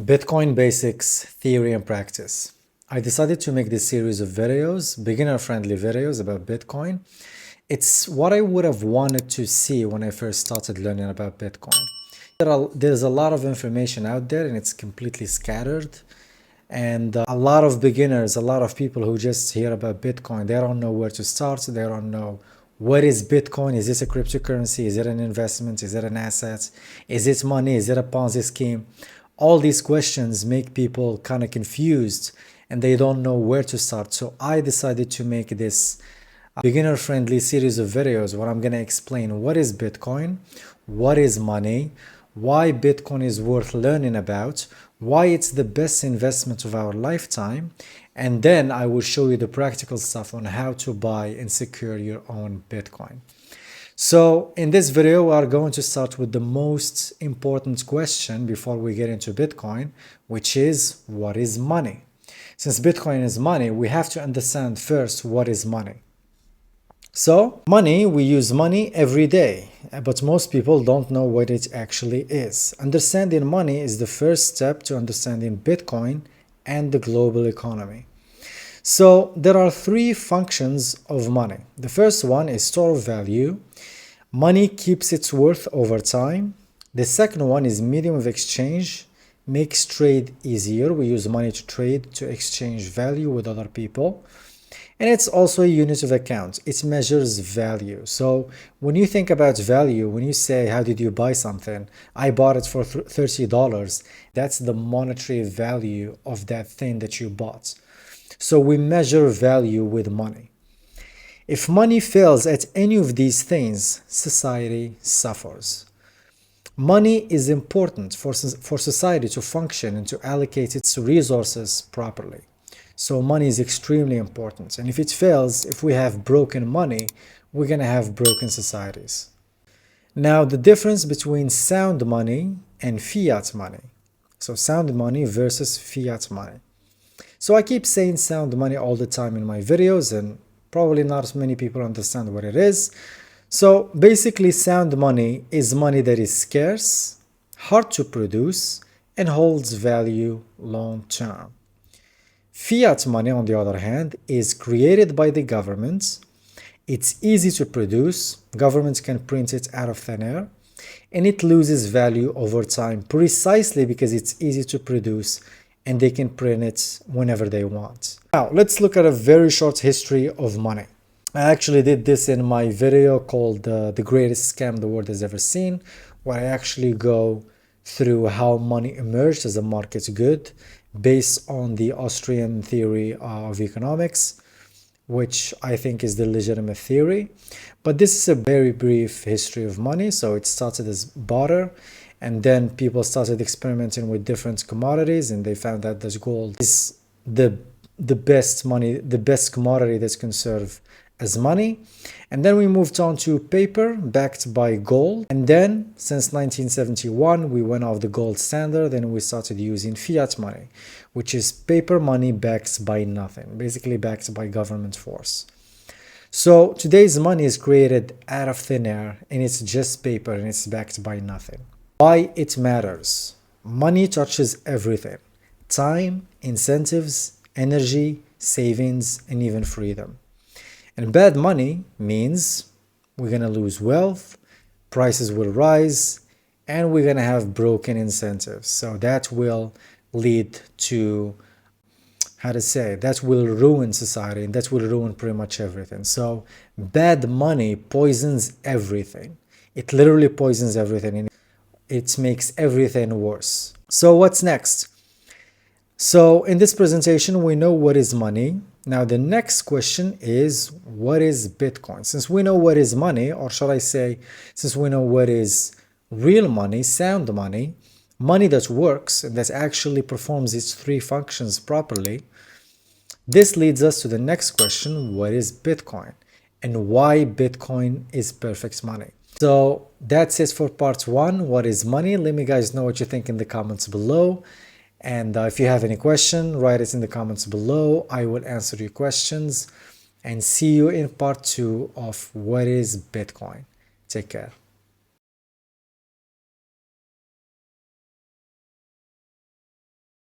Bitcoin basics, theory and practice. I decided to make this series of videos, beginner-friendly videos about Bitcoin. It's what I would have wanted to see when I first started learning about Bitcoin. There's a lot of information out there and it's completely scattered. And a lot of beginners, a lot of people who just hear about Bitcoin, they don't know where to start. They don't know what is Bitcoin. Is this a cryptocurrency? Is it an investment? Is it an asset? Is it money? Is it a Ponzi scheme? All these questions make people kind of confused and they don't know where to start. So I decided to make this beginner-friendly series of videos where I'm going to explain what is Bitcoin, what is money, why Bitcoin is worth learning about, why it's the best investment of our lifetime, and then I will show you the practical stuff on how to buy and secure your own Bitcoin. So in this video, we are going to start with the most important question before we get into Bitcoin, which is what is money? Since Bitcoin is money, we have to understand first what is money. So money, we use money every day, but most people don't know what it actually is. Understanding money is the first step to understanding Bitcoin and the global economy. So there are three functions of money. The first one is store of value. Money keeps its worth over time. The second one is medium of exchange, makes trade easier. We use money to trade, to exchange value with other people. And it's also a unit of account. It measures value. So when you think about value, when you say, how did you buy something? I bought it for $30. That's the monetary value of that thing that you bought. So we measure value with money. If money fails at any of these things, society suffers. Money is important for society to function and to allocate its resources properly. So money is extremely important. And if it fails, if we have broken money, we're going to have broken societies. Now, the difference between sound money and fiat money. So sound money versus fiat money. So I keep saying sound money all the time in my videos, and probably not many people understand what it is. So basically, sound money is money that is scarce, hard to produce, and holds value long term. Fiat money, on the other hand, is created by the government. It's easy to produce. Governments can print it out of thin air, and it loses value over time precisely because it's easy to produce and they can print it whenever they want. Now, let's look at a very short history of money. I actually did this in my video called The Greatest Scam the World Has Ever Seen, where I actually go through how money emerged as a market good based on the Austrian theory of economics, which I think is the legitimate theory. But this is a very brief history of money. So it started as barter, and then people started experimenting with different commodities, and they found that this gold is the best commodity that can serve as money. And then we moved on to paper backed by gold. And then since 1971, we went off the gold standard and we started using fiat money, which is paper money backed by nothing, basically backed by government force. So today's money is created out of thin air, and it's just paper and it's backed by nothing. Why it matters? Money touches everything: time, incentives, energy, savings, and even freedom. And bad money means we're going to lose wealth, prices will rise, and we're going to have broken incentives. So that will lead to, that will ruin society, and that will ruin pretty much everything. So bad money poisons everything. It literally poisons everything, and it makes everything worse. So what's next? So in this presentation, we know what is money. Now the next question is, what is Bitcoin? Since we know what is money, or shall I say, since we know what is real money, sound money, money that works and that actually performs its three functions properly, this leads us to the next question: what is Bitcoin? And why Bitcoin is perfect money? So that's it for part one. What is money? Let me guys know what you think in the comments below. And if you have any question, write it in the comments below. I will answer your questions, and see you in part two of what is Bitcoin. Take care.